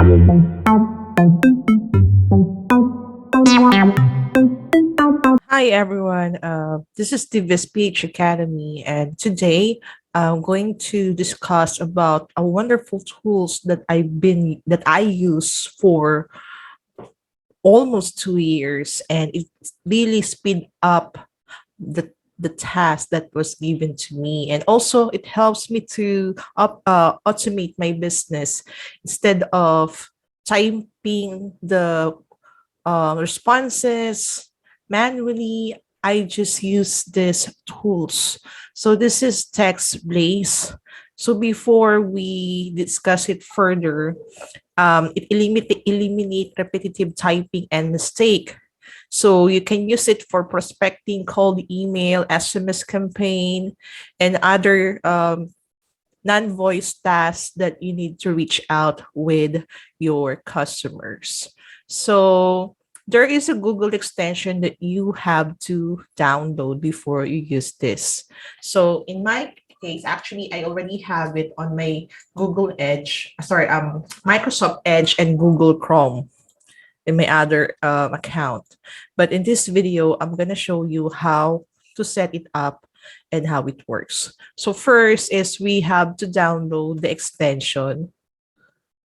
Hi everyone, this is the Speech Academy, and today I'm going to discuss about a wonderful tools that I use for almost 2 years, and it really speed up the task that was given to me, and also it helps me to automate my business instead of typing the responses manually. I just use these tools. So this is Textblaze. So before we discuss it further, it eliminate repetitive typing and mistake. So you can use it for prospecting, cold email, SMS campaign, and other non-voice tasks that you need to reach out with your customers. So there is a Google extension that you have to download before you use this. So in my case, actually, I already have it on my Microsoft Edge and Google Chrome in my other account. But in this video, I'm going to show you how to set it up and how it works. So first is we have to download the extension.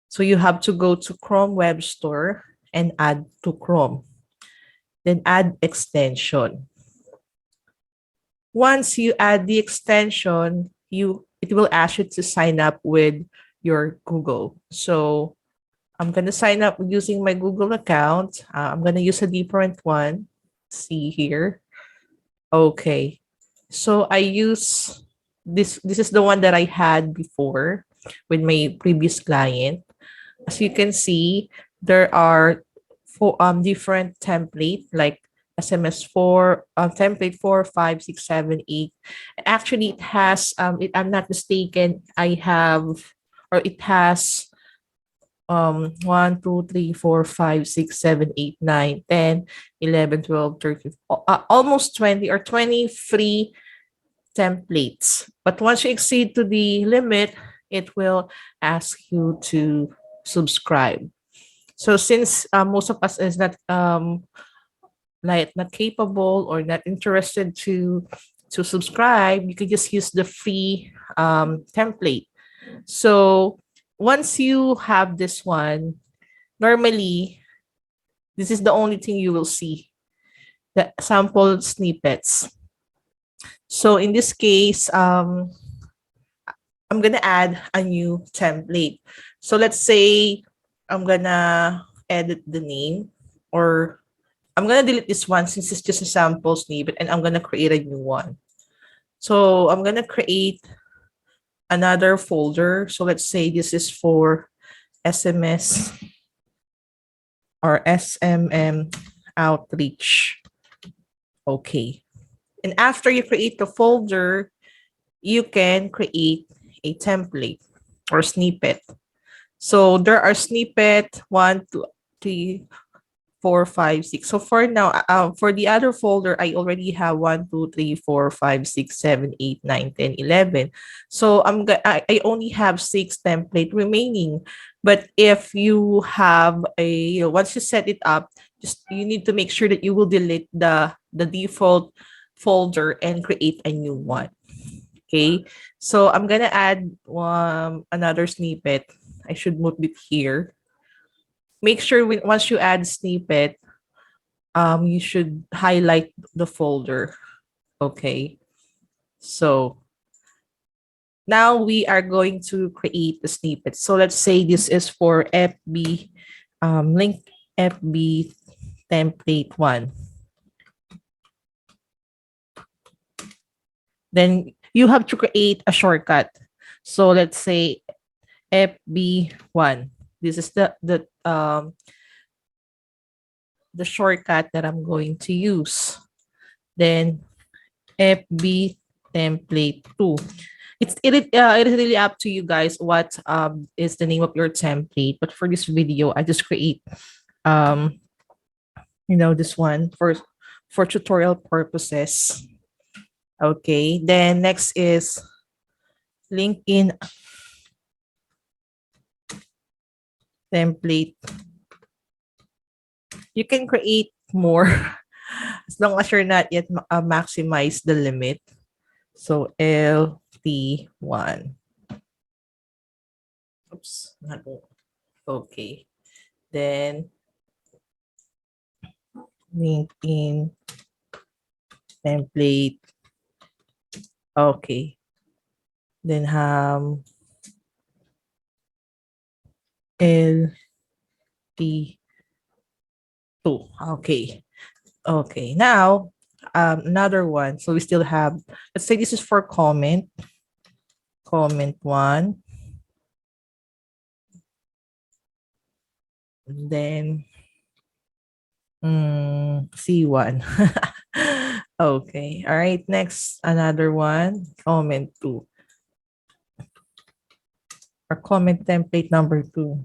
So you have to go to Chrome Web Store and add to Chrome. Then add extension. Once you add the extension, it will ask you to sign up with your Google. So I'm going to sign up using my Google account. I'm going to use a different one. See here. Okay. So I use this. This is the one that I had before with my previous client. As you can see, there are different template like SMS4, template 4, 5, 6, 7, 8. Actually, it has, if I'm not mistaken, it has 1, 2, 3, 4, 5, 6, 7, 8, 9, 10, 11, 12, 13, almost 20 or 23 templates. But once you exceed to the limit, it will ask you to subscribe. So since most of us is not capable or not interested to subscribe, you can just use the free template. So once you have this one, normally this is the only thing you will see, the sample snippets. So in this case, I'm gonna add a new template. So let's say I'm gonna edit the name, or I'm gonna delete this one since it's just a sample snippet, and I'm gonna create a new one. So I'm gonna create another folder. So let's say this is for SMS or SMM outreach. Okay. And after you create the folder, you can create a template or snippet. So there are snippet 1, 2, 3, 4, 5, 6. So for now, for the other folder, I already have 1, 2, 3, 4, 5, 6, 7, 8, 9, 10, 11. So I only have 6 template remaining. But if you have once you set it up, just you need to make sure that you will delete the default folder and create a new one. Okay, so I'm gonna add another snippet. I should move it here. Make sure once you add snippet, you should highlight the folder. Okay, so now we are going to create the snippet. So let's say this is for FB, link FB template 1. Then you have to create a shortcut. So let's say FB1. This is the shortcut that I'm going to use. Then FB template 2. It is really up to you guys what is the name of your template. But for this video, I just create this one for tutorial purposes. Okay. Then next is LinkedIn template. You can create more as long as you're not yet maximize the limit. So LT1. Oops. Okay. Then LinkedIn template. Okay. Then LT2. Okay. Okay. Now another one. So we still have, let's say this is for comment. Comment 1. And then C1. Okay. All right. Next, another one. Comment 2. Or comment template number 2.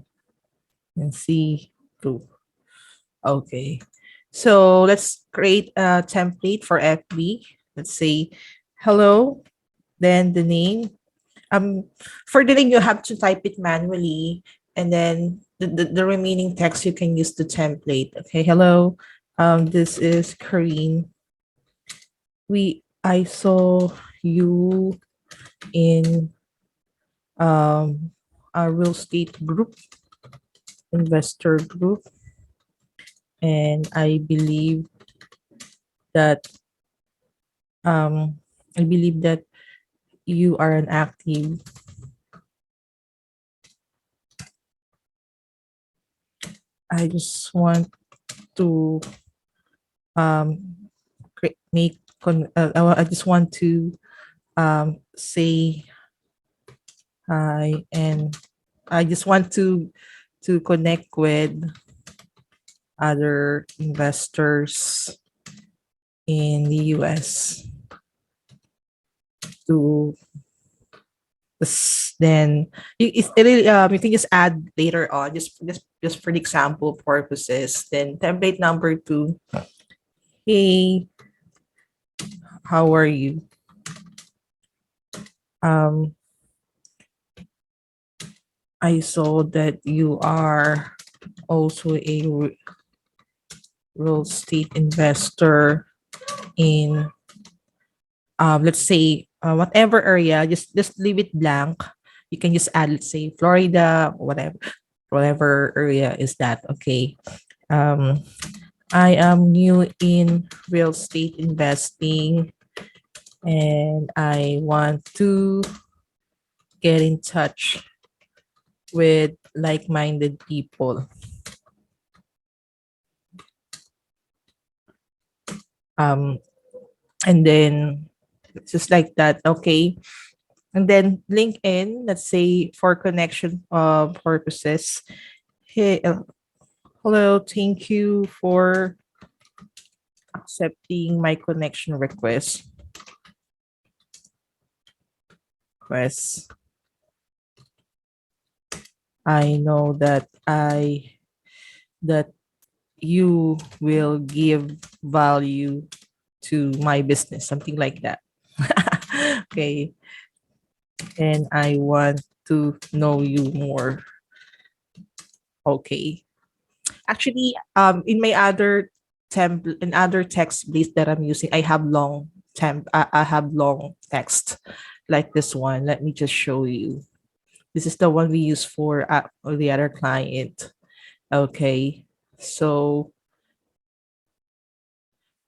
And C2. Okay. So let's create a template for FB. Let's say hello, then the name. For the name, you have to type it manually, and then the remaining text you can use the template. Okay, hello. This is Karine. I saw you in a real estate group, investor group, and that um I believe that you are an active. I just want to I just want to say hi, and I just want to connect with other investors in the US to then you can just add later on, just for the example purposes. Then template number 2. Hey, how are you? I saw that you are also a real estate investor in let's say whatever area. Just leave it blank. You can just add, let's say, Florida, whatever area is that. Okay. I am new in real estate investing, and I want to get in touch with like-minded people. And then just like that. Okay. And then LinkedIn, let's say for connection purposes. Hey, hello, thank you for accepting my connection request. I know that you will give value to my business, something like that. Okay. And I want to know you more. Okay. Actually, in my other in other text base that I'm using, I have I have long text like this one. Let me just show you. This is the one we use for the other client. Okay. So,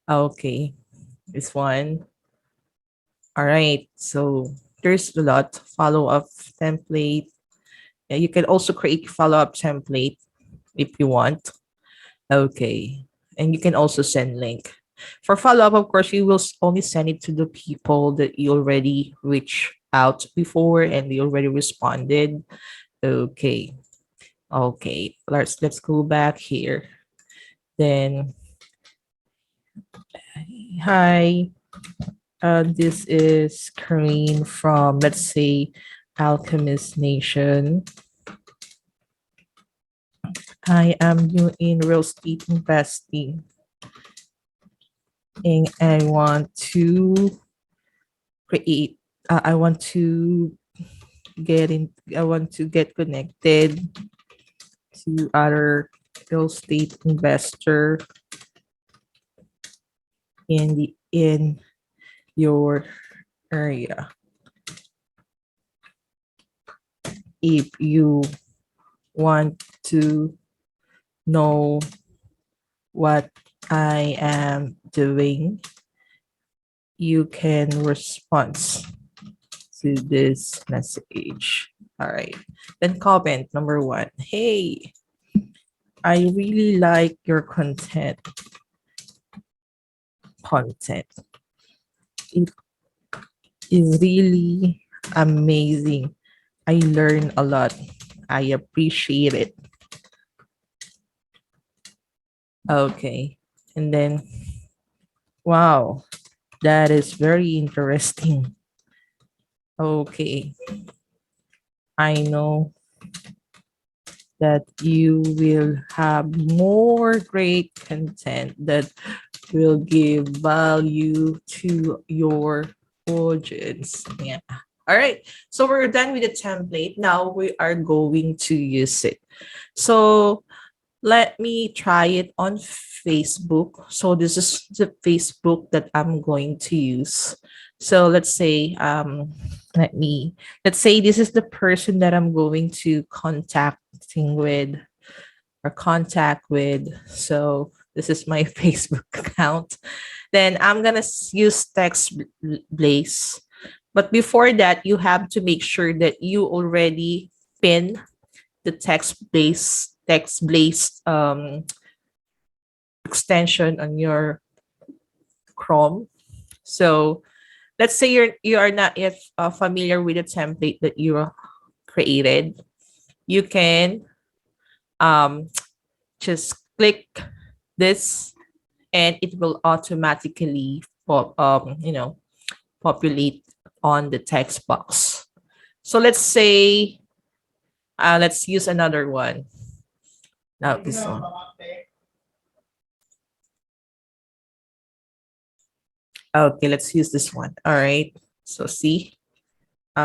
okay, this one. All right. So there's a lot. Follow-up template. Yeah, you can also create follow-up template if you want. Okay. And you can also send link. For follow-up, of course, you will only send it to the people that you already reached out before and they already responded. Okay. Okay. Let's go back here. Then hi. This is Karine from, let's say, Alchemist Nation. I am new in real estate investing, and I want to create. I want to get connected to other real estate investor in your area. If you want to know what I am doing, you can respond to this message. All right. Then comment number 1. Hey, I really like your content. It is really amazing. I learn a lot. I appreciate it. Okay. And then, wow, that is very interesting. Okay. I know that you will have more great content that will give value to your audience. Yeah. All right. So we're done with the template. Now we are going to use it. So let me try it on Facebook. So this is the Facebook that I'm going to use. So let's say let's say this is the person that I'm going to contacting with or contact with. So this is my Facebook account. Then I'm gonna use Textblaze. But before that, you have to make sure that you already pin the Textblaze extension on your Chrome. So let's say you are not yet familiar with the template that you created. You can just click this, and it will automatically populate on the text box. So let's say let's use another one. Now this one. Okay, let's use this one. All right. So see,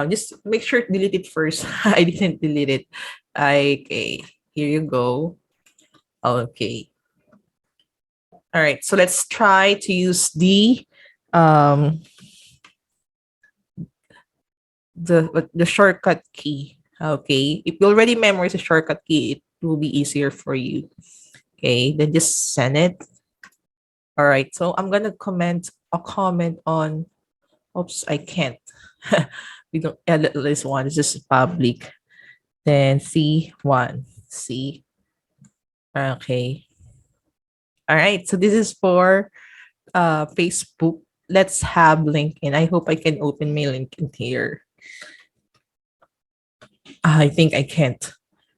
just make sure to delete it first. I didn't delete it. Okay, here you go. Okay. All right. So let's try to use the shortcut key. Okay. If you already memorize the shortcut key, it will be easier for you. Okay. Then just send it. All right. So I'm gonna comment on. Oops, I can't. We don't edit this one. This is public. Then C1. C. Okay. All right. So this is for Facebook. Let's have LinkedIn. I hope I can open my LinkedIn here. I think I can't.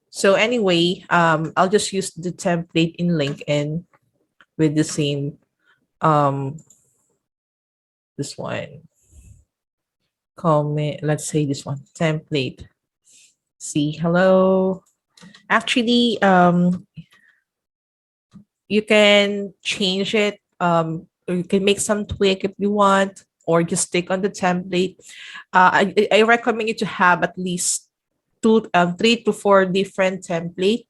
So anyway, I'll just use the template in LinkedIn with the same this one. Comment, let's say this one, template. See, hello. Actually, you can change it. Or you can make some tweak if you want, or just stick on the template. I recommend you to have at least 3 to 4 different templates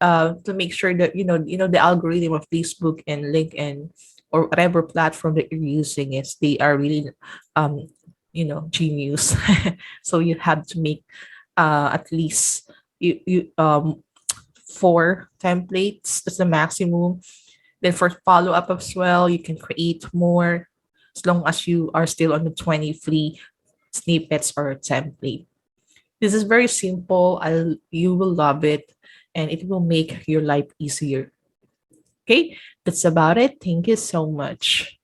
to make sure that the algorithm of Facebook and LinkedIn or whatever platform that you're using is they are really genius. So you have to make at least 4 templates. That's the maximum. Then for follow-up as well, you can create more as long as you are still on the 20 free snippets or template. This is very simple. You will love it, and it will make your life easier. Okay, that's about it. Thank you so much.